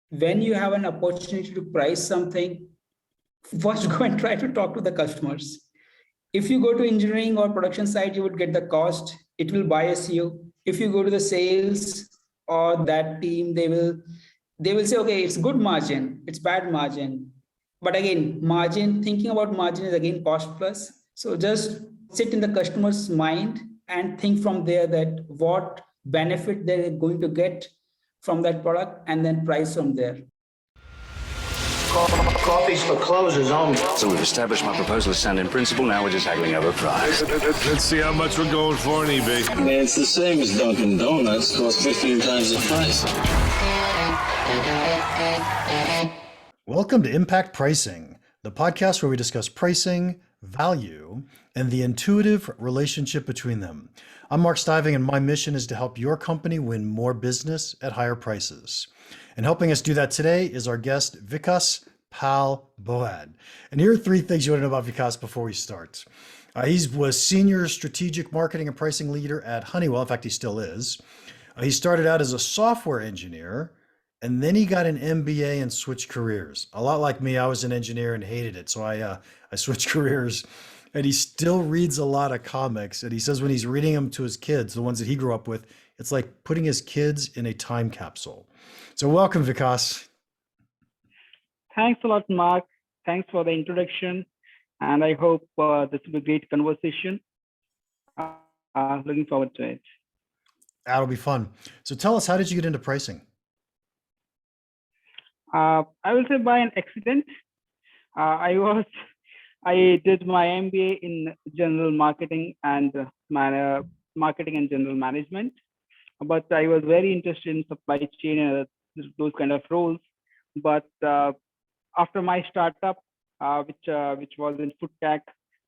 when you have an opportunity to price something, first go and try to talk to the customers. If you go to engineering or production side, you would get the cost, it will bias you. If you go to the sales or that team, they will say, okay, it's good margin, it's bad margin. But again, margin, thinking about margin is again cost plus. So just sit in the customer's mind and think from there that what benefit they're going to get from that product and then price from there. Coffee's for closers only. So we've established my proposal is sound in principle. Now we're just haggling over price. Let's see how much we're going for on eBay. Man, it's the same as Dunkin' Donuts. Costs 15 times the price. Welcome to Impact Pricing, the podcast where we discuss pricing, value, and the intuitive relationship between them. I'm Mark Stiving, and my mission is to help your company win more business at higher prices. And helping us do that today is our guest, Vikas Pal Boaddh. And here are three things you want to know about Vikas before we start. He was Senior Strategic Marketing and Pricing Leader at Honeywell. In fact, he still is. He started out as a software engineer, and then he got an MBA and switched careers. A lot like me, I was an engineer and hated it. So I switched careers. And he still reads a lot of comics. And he says when he's reading them to his kids, the ones that he grew up with, it's like putting his kids in a time capsule. So welcome, Vikas. Thanks a lot, Mark. Thanks for the introduction. And I hope this will be a great conversation. Looking forward to it. That'll be fun. So tell us, how did you get into pricing? I will say by an accident. I did my MBA in general marketing and marketing and general management, but I was very interested in supply chain and those kind of roles. But after my startup, which was in food tech,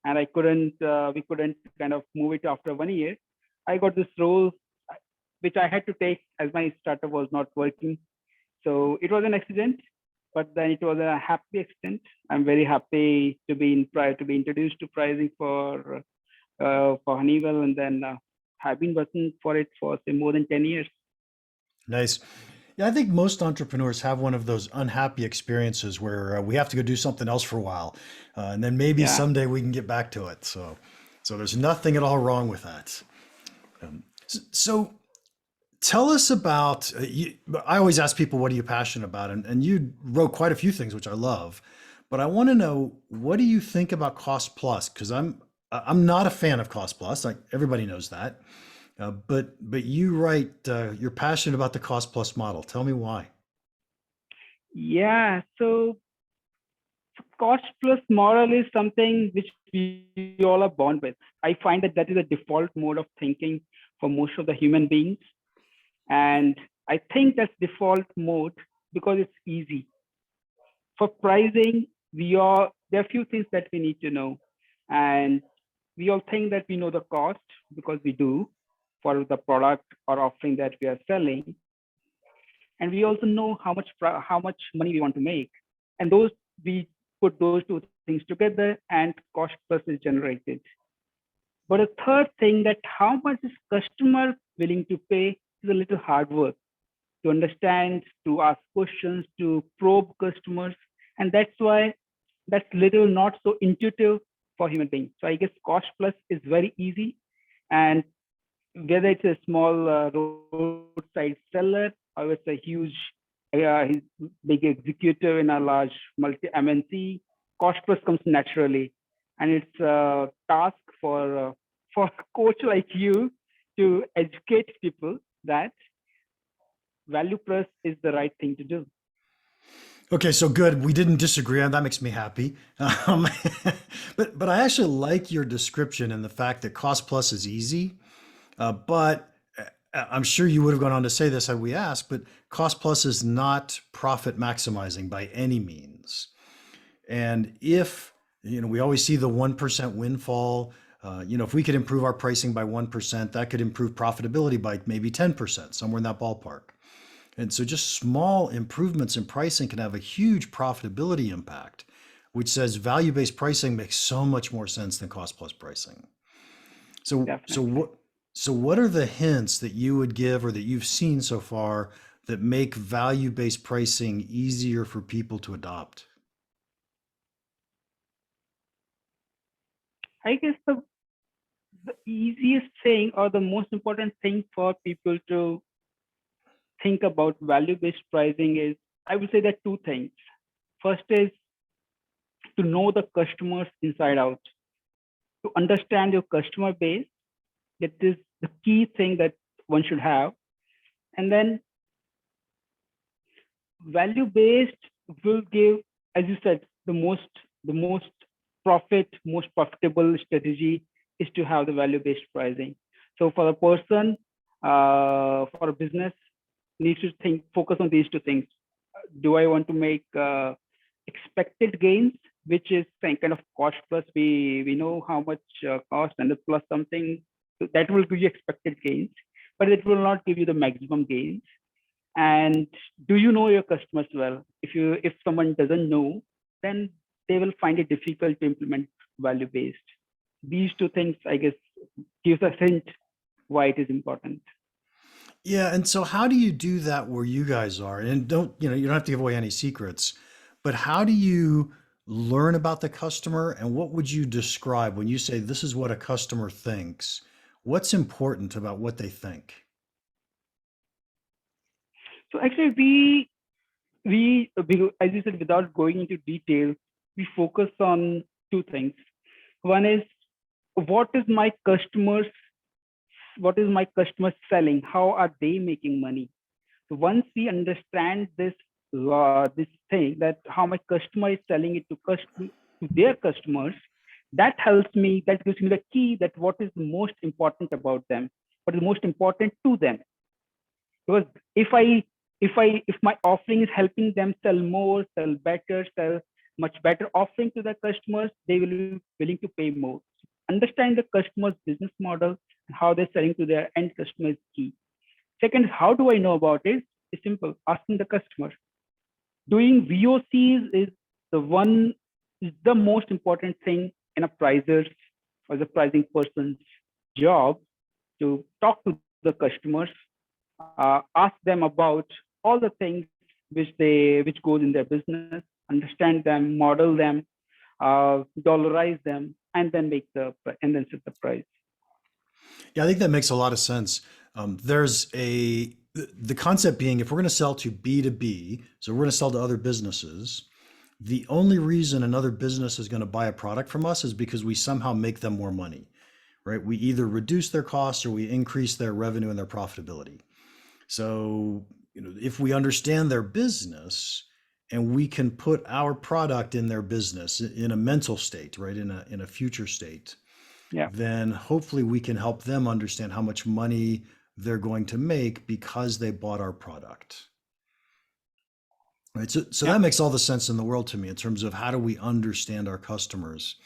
and we couldn't kind of move it after 1 year, I got this role which I had to take as my startup was not working. So it was an accident, but then it was a happy accident. I'm very happy to be introduced to pricing for Honeywell, and then have been working for it for say more than 10 years. Nice. Yeah, I think most entrepreneurs have one of those unhappy experiences where we have to go do something else for a while, and then maybe someday we can get back to it. So there's nothing at all wrong with that. So tell us about, I always ask people, what are you passionate about? And you wrote quite a few things, which I love, but I want to know, what do you think about cost plus? Because I'm not a fan of cost plus, like everybody knows that. But you write, you're passionate about the cost plus model. Tell me why. Yeah, so cost plus model is something which we all are born with. I find that is a default mode of thinking for most of the human beings. And I think that's default mode because it's easy. For pricing, there are a few things that we need to know. And we all think that we know the cost because we do for the product or offering that we are selling. And we also know how much money we want to make. And we put those two things together and cost plus is generated. But a third thing, that how much is customer willing to pay, is a little hard work to understand, to ask questions, to probe customers. And that's why that's little not so intuitive for human beings. So I guess cost plus is very easy. And whether it's a small roadside seller or it's a huge, big executive in a large multi MNC, cost plus comes naturally. And it's a task for a coach like you to educate people that value plus is the right thing to do. Okay, so good. We didn't disagree, and that makes me happy. But I actually like your description and the fact that cost plus is easy. But I'm sure you would have gone on to say this had we asked, but cost plus is not profit maximizing by any means. And if, we always see the 1% windfall, if we could improve our pricing by 1%, that could improve profitability by maybe 10%, somewhere in that ballpark. And so just small improvements in pricing can have a huge profitability impact, which says value-based pricing makes so much more sense than cost plus pricing. So what are the hints that you would give or that you've seen so far that make value-based pricing easier for people to adopt? I guess the easiest thing or the most important thing for people to think about value-based pricing is, I would say there are two things. First is to know the customers inside out, to understand your customer base. That is the key thing that one should have. And then value-based will give, as you said, the most most profitable strategy is to have the value-based pricing. So for a person, for a business, needs to focus on these two things. Do I want to make expected gains, which is kind of cost plus? We know how much cost, and plus something that will give you expected gains, but it will not give you the maximum gains. And do you know your customers well? If someone doesn't know, then they will find it difficult to implement value-based. These two things, I guess, gives a hint why it is important. Yeah, and so how do you do that where you guys are? And you don't have to give away any secrets, but how do you learn about the customer, and what would you describe when you say this is what a customer thinks? What's important about what they think? So actually, we as you said, without going into detail, we focus on two things. One is what is my customer selling? How are they making money? So once we understand this thing, that how my customer is selling it to their customers, that helps me. That gives me the key that what is most important about them, what is most important to them. Because if my offering is helping them sell more, sell better, sell much better offering to their customers, they will be willing to pay more. Understand the customer's business model and how they're selling to their end customer is key. Second, how do I know about it? It's simple, asking the customer. Doing VOCs is the most important thing in a pricer's or the pricing person's job, to talk to the customers, ask them about all the things which goes in their business, understand them, model them, dollarize them, and then set the price. Yeah, I think that makes a lot of sense. The concept being, if we're going to sell to B2B, so we're going to sell to other businesses, the only reason another business is going to buy a product from us is because we somehow make them more money, right? We either reduce their costs or we increase their revenue and their profitability. So, if we understand their business and we can put our product in their business in a mental state, right? In a future state, yeah, then hopefully we can help them understand how much money they're going to make because they bought our product. Right. So that makes all the sense in the world to me in terms of how do we understand our customers.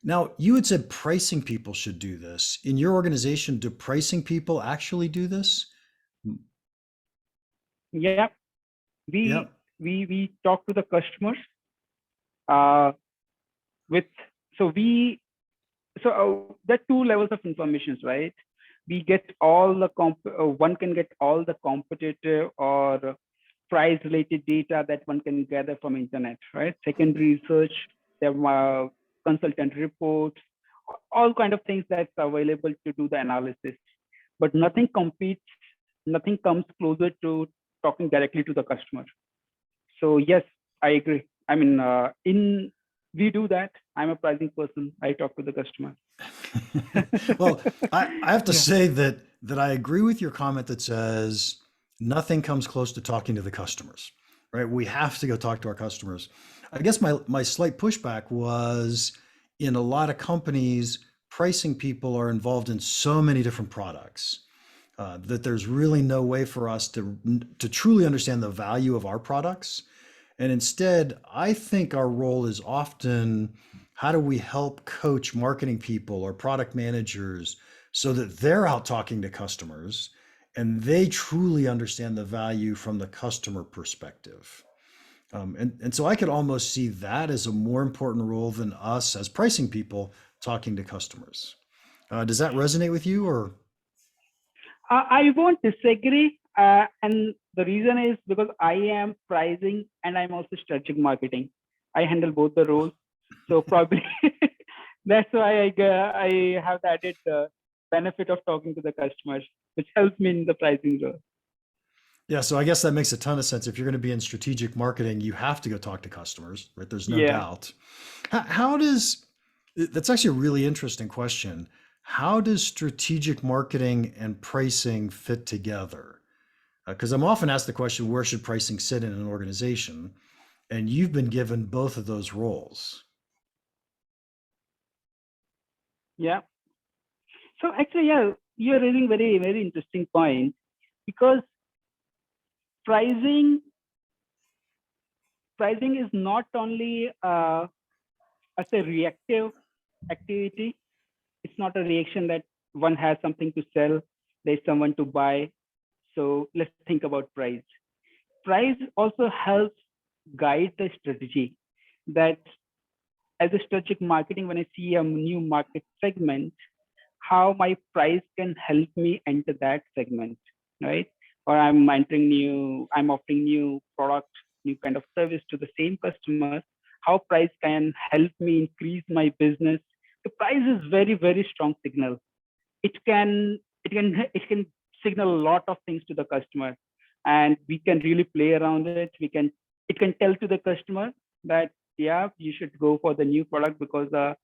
Now, you had said pricing people should do this. In your organization, do pricing people actually do this? Yeah. We talk to the customers there are two levels of information, right? We get all the one can get all the competitive or price related data that one can gather from internet, right? Secondary research, there are consultant reports, all kind of things that's available to do the analysis, but nothing comes closer to talking directly to the customer. So yes, I agree. I mean, we do that. I'm a pricing person. I talk to the customer. Well, I have to say that I agree with your comment that says nothing comes close to talking to the customers, right? We have to go talk to our customers. I guess my slight pushback was, in a lot of companies, pricing people are involved in so many different products that there's really no way for us to truly understand the value of our products. And instead, I think our role is often, how do we help coach marketing people or product managers so that they're out talking to customers and they truly understand the value from the customer perspective. And so I could almost see that as a more important role than us as pricing people talking to customers. Does that resonate with you, or? I won't disagree. And the reason is because I am pricing and I'm also strategic marketing. I handle both the roles. So probably that's why I have the added benefit of talking to the customers, which helps me in the pricing role. Yeah, so I guess that makes a ton of sense. If you're going to be in strategic marketing, you have to go talk to customers, right? There's no Yeah. doubt. How does, that's actually a really interesting question. How does strategic marketing and pricing fit together? Because I'm often asked the question, where should pricing sit in an organization? And you've been given both of those roles. Yeah. So actually, yeah, you're raising very, very interesting point, because pricing is not only as a reactive activity. It's not a reaction that one has something to sell, there's someone to buy. So let's think about price. Price also helps guide the strategy. That as a strategic marketing, when I see a new market segment, how my price can help me enter that segment, right? Or I'm offering new product, new kind of service to the same customer. How price can help me increase my business? The price is very, very strong signal. It can signal a lot of things to the customer, and we can really play around it. It can tell to the customer that, yeah, you should go for the new product because the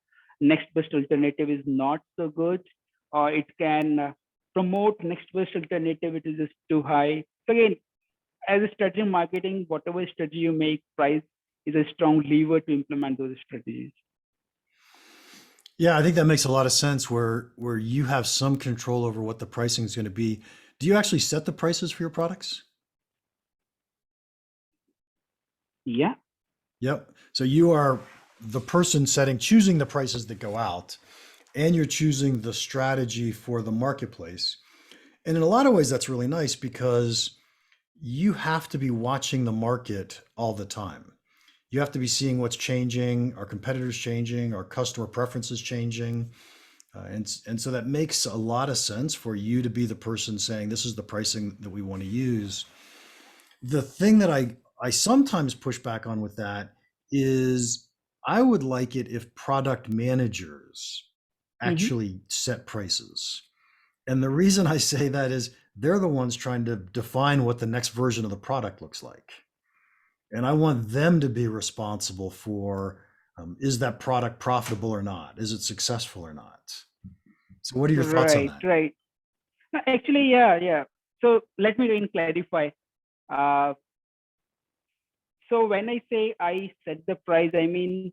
next best alternative is not so good, or it can promote next best alternative, it is just too high. So again, as a strategy marketing, whatever strategy you make, price is a strong lever to implement those strategies. Yeah, I think that makes a lot of sense where you have some control over what the pricing is going to be. Do you actually set the prices for your products? Yeah. Yep. So you are the person choosing the prices that go out, and you're choosing the strategy for the marketplace. And in a lot of ways, that's really nice because you have to be watching the market all the time. You have to be seeing what's changing, our competitors changing, our customer preferences changing. And so that makes a lot of sense for you to be the person saying, this is the pricing that we want to use. The thing that I sometimes push back on with that is I would like it if product managers actually set prices. And the reason I say that is they're the ones trying to define what the next version of the product looks like. And I want them to be responsible for, is that product profitable or not? Is it successful or not? So what are your thoughts on that? Right. No, actually, yeah. So let me even clarify. So when I say I set the price, I mean,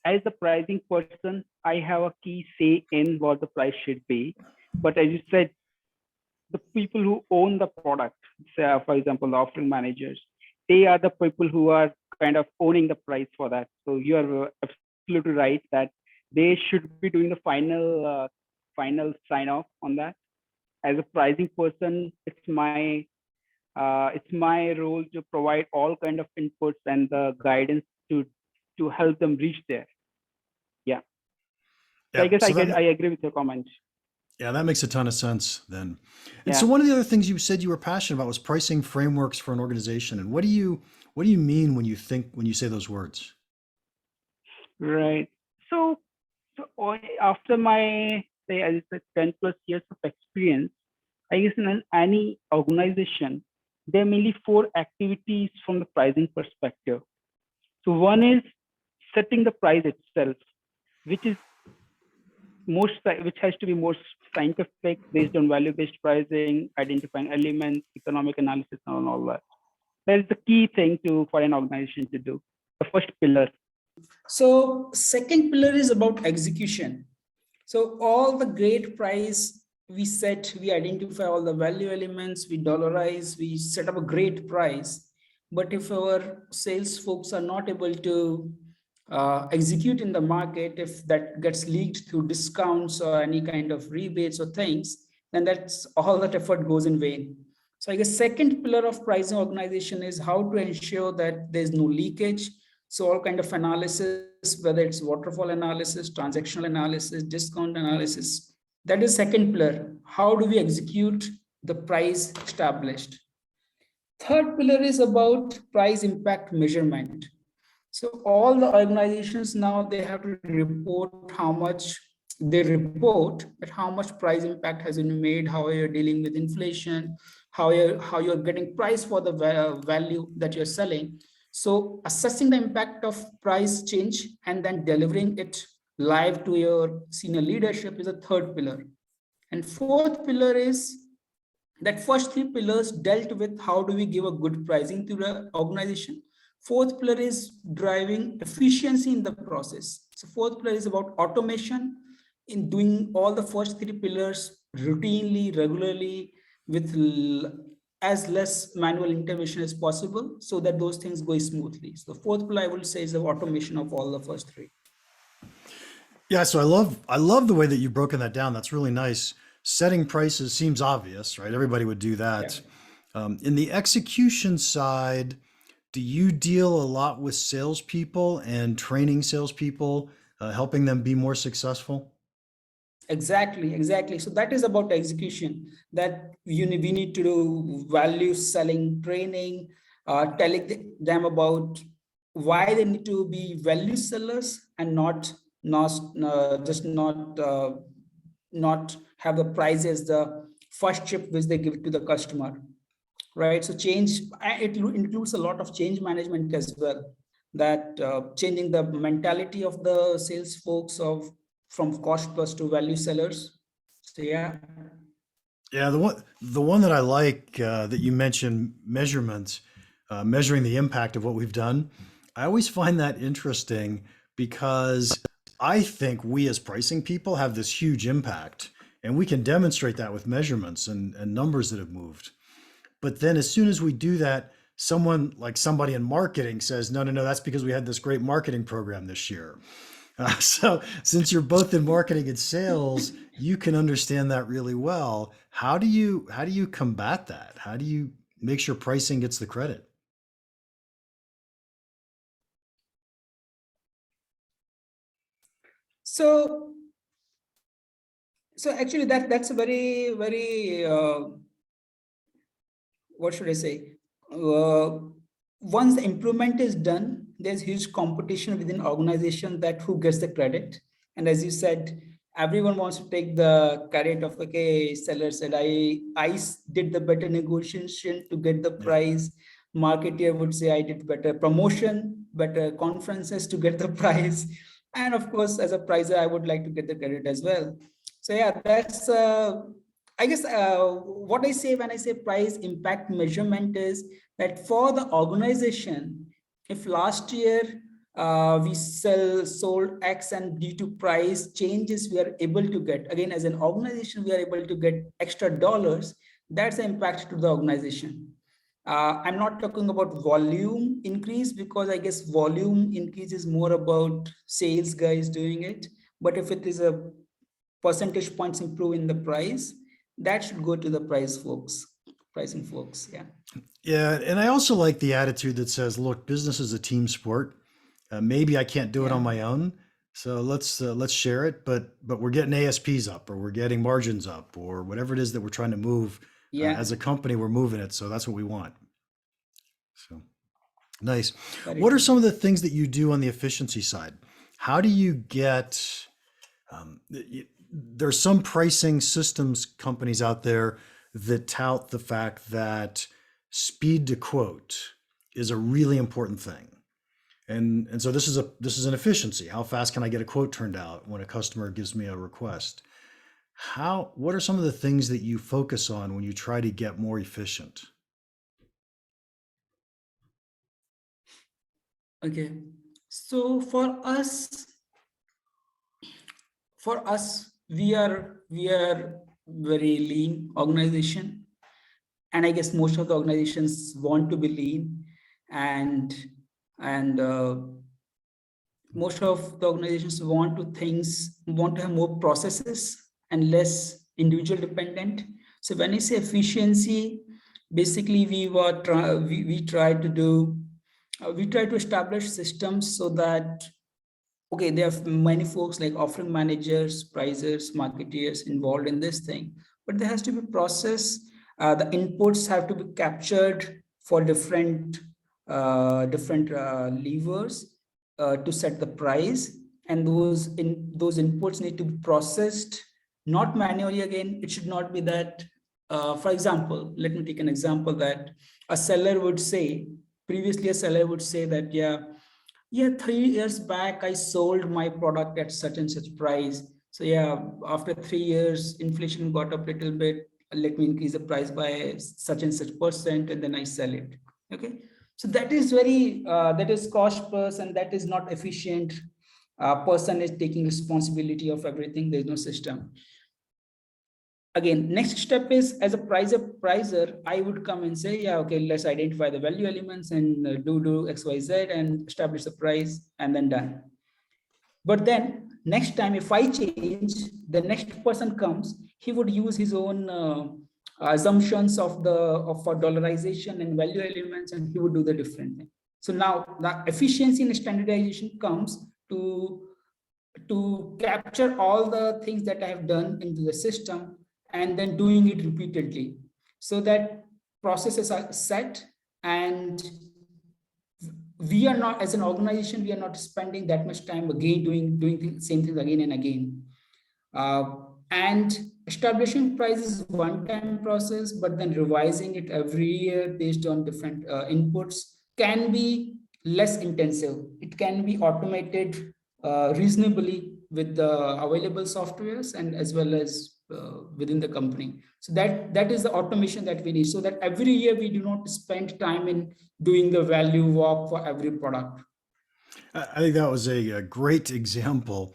as the pricing person, I have a key say in what the price should be. But as you said, the people who own the product, say, for example, the offering managers, they are the people who are kind of owning the price for that. So you are absolutely right that they should be doing the final sign off on that. As a pricing person, it's my role to provide all kind of inputs and the guidance to help them reach there. Yeah. So I guess I agree with your comments. Yeah, that makes a ton of sense then. And Yeah. so one of the other things you said you were passionate about was pricing frameworks for an organization. And what do you mean when you say those words? Right. So after my, say, as I said, 10 plus years of experience, I guess in any organization, there are mainly 4 activities from the pricing perspective. So one is setting the price itself, which has to be more scientific, based on value-based pricing, identifying elements, economic analysis, and all that. That is the key thing for an organization to do. The first pillar. So second pillar is about execution. So all the great price we set, we identify all the value elements, we dollarize, we set up a great price. But if our sales folks are not able to execute in the market, if that gets leaked through discounts or any kind of rebates or things, then that's all that effort goes in vain. So I guess second pillar of pricing organization is how to ensure that there's no leakage. So all kind of analysis, whether it's waterfall analysis, transactional analysis, discount analysis, that is second pillar. How do we execute the price established. Third pillar is about price impact measurement. So all the organizations now, they have to report how much they report, but how much price impact has been made, how you're dealing with inflation, how you're getting price for the value that you're selling. So assessing the impact of price change and then delivering it live to your senior leadership is a third pillar. And fourth pillar is that first three pillars dealt with how do we give a good pricing to the organization. Fourth pillar is driving efficiency in the process. So fourth pillar is about automation in doing all the first three pillars routinely, regularly, with as less manual intervention as possible so that those things go smoothly. So the fourth pillar I would say is the automation of all the first three. Yeah, so I love the way that you've broken that down. That's really nice. Setting prices seems obvious, right? Everybody would do that. Yeah. In the execution side, do you deal a lot with salespeople and training salespeople, helping them be more successful? Exactly. So that is about execution, that we need to do value selling training, telling them about why they need to be value sellers and not have the price as the first chip which they give to the customer, right? So change, it includes a lot of change management as well, that changing the mentality of the sales folks from cost plus to value sellers. So yeah. The one that I like that you mentioned, measurements, measuring the impact of what we've done. I always find that interesting because I think we as pricing people have this huge impact, and we can demonstrate that with measurements and numbers that have moved. But then as soon as we do that, somebody in marketing says, no, that's because we had this great marketing program this year. So since you're both in marketing and sales, you can understand that really well. How do you combat that? How do you make sure pricing gets the credit? So actually that's a very what should I say? Once the improvement is done, there's huge competition within organization that who gets the credit. And as you said, everyone wants to take the credit of, okay, seller said I did the better negotiation to get the price. Marketer would say I did better promotion, better conferences to get the price. And of course, as a pricer, I would like to get the credit as well. So yeah, that's I guess what I say when I say price impact measurement is that for the organization, if last year we sold X and due to price changes, we are able to get, again, as an organization, we are able to get extra dollars, that's the impact to the organization. I'm not talking about volume increase because I guess volume increase is more about sales guys doing it. But if it is a percentage points improve in the price, that should go to the pricing folks. Yeah. Yeah. And I also like the attitude that says, look, business is a team sport. Maybe I can't do it on my own. So let's share it, but we're getting ASPs up, or we're getting margins up, or whatever it is that we're trying to move. As a company, we're moving it. So that's what we want. So nice. What are some of the things that you do on the efficiency side? How do you get, there's some pricing systems companies out there that tout the fact that speed to quote is a really important thing. And so this is an efficiency. How fast can I get a quote turned out when a customer gives me a request? What are some of the things that you focus on when you try to get more efficient? Okay. So for us, we are very lean organization. And I guess most of the organizations want to be lean, and most of the organizations want to have more processes and less individual dependent. So when I say efficiency, basically we try to establish systems so that, okay, there are many folks like offering managers, pricers, marketeers involved in this thing, but there has to be process The inputs have to be captured for different levers to set the price, and those inputs need to be processed, not manually. Again, it should not be that, for example, let me take an example that a seller would say, previously a seller would say that, yeah, 3 years back, I sold my product at such and such price. So yeah, after 3 years, inflation got up a little bit. Let me increase the price by such and such percent, and then I sell it. Okay. So that is that is cost plus, and that is not efficient. Person is taking responsibility of everything. There's no system. Again, next step is, as a pricer, I would come and say, yeah, okay, let's identify the value elements and do XYZ and establish the price, and then done. But then next time, if I change, the next person comes, he would use his own assumptions for dollarization and value elements, and he would do the different thing. So now the efficiency and standardization comes to capture all the things that I have done into the system, and then doing it repeatedly, so that processes are set, and we are not, as an organization, we are not spending that much time again doing the same things again and again. And establishing price is one-time process, but then revising it every year based on different inputs can be less intensive. It can be automated reasonably with the available softwares, and as well as within the company. So that is the automation that we need, so that every year we do not spend time in doing the value walk for every product. I think that was a great example.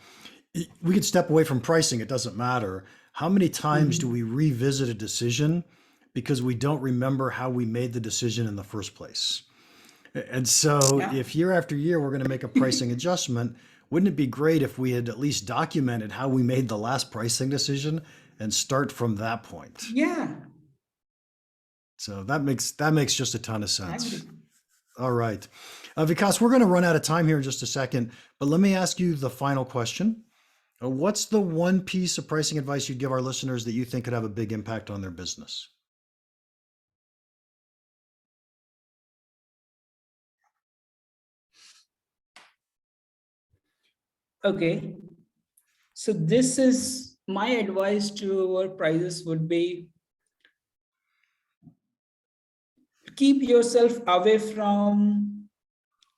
We could step away from pricing. It doesn't matter. How many times do we revisit a decision because we don't remember how we made the decision in the first place? And so if year after year we're going to make a pricing adjustment, wouldn't it be great if we had at least documented how we made the last pricing decision and start from that point? Yeah. So that makes just a ton of sense. All right. Vikas, we're going to run out of time here in just a second, but let me ask you the final question. What's the one piece of pricing advice you'd give our listeners that you think could have a big impact on their business? Okay. So this is my advice to our prices would be, keep yourself away from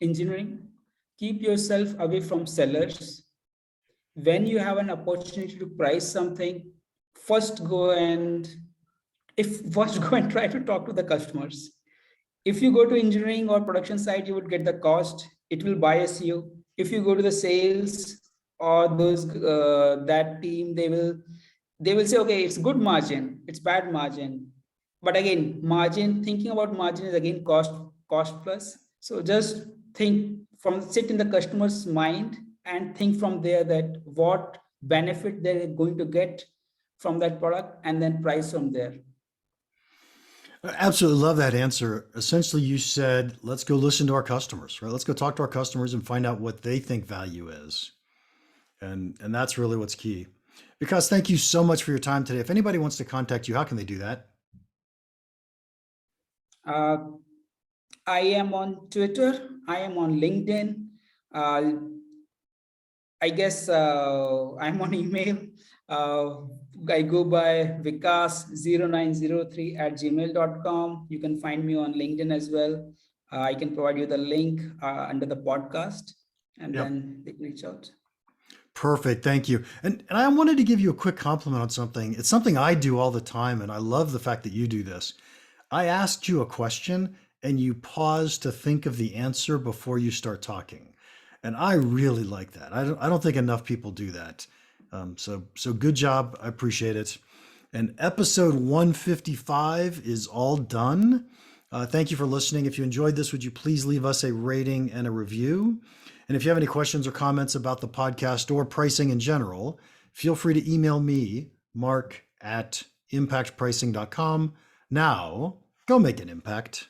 engineering, keep yourself away from sellers. When you have an opportunity to price something, first go and try to talk to the customers. If you go to engineering or production side, you would get the cost. It will bias you. If you go to the sales or that team, they will say, okay, it's good margin, it's bad margin. But again, thinking about margin is again cost plus. So just sit in the customer's mind and think from there that what benefit they're going to get from that product, and then price from there. I absolutely love that answer. Essentially, you said, let's go listen to our customers, right? Let's go talk to our customers and find out what they think value is. And that's really what's key. Vikas, thank you so much for your time today. If anybody wants to contact you, how can they do that? I am on Twitter. I am on LinkedIn. I guess I'm on email. I go by vikas0903@gmail.com. You can find me on LinkedIn as well. I can provide you the link under the podcast, and then they can reach out. Perfect. Thank you. And I wanted to give you a quick compliment on something. It's something I do all the time, and I love the fact that you do this. I asked you a question and you pause to think of the answer before you start talking. And I really like that. I don't think enough people do that. So good job. I appreciate it. And episode 155 is all done. Thank you for listening. If you enjoyed this, would you please leave us a rating and a review? And if you have any questions or comments about the podcast or pricing in general, feel free to email me, mark@impactpricing.com. Now, go make an impact.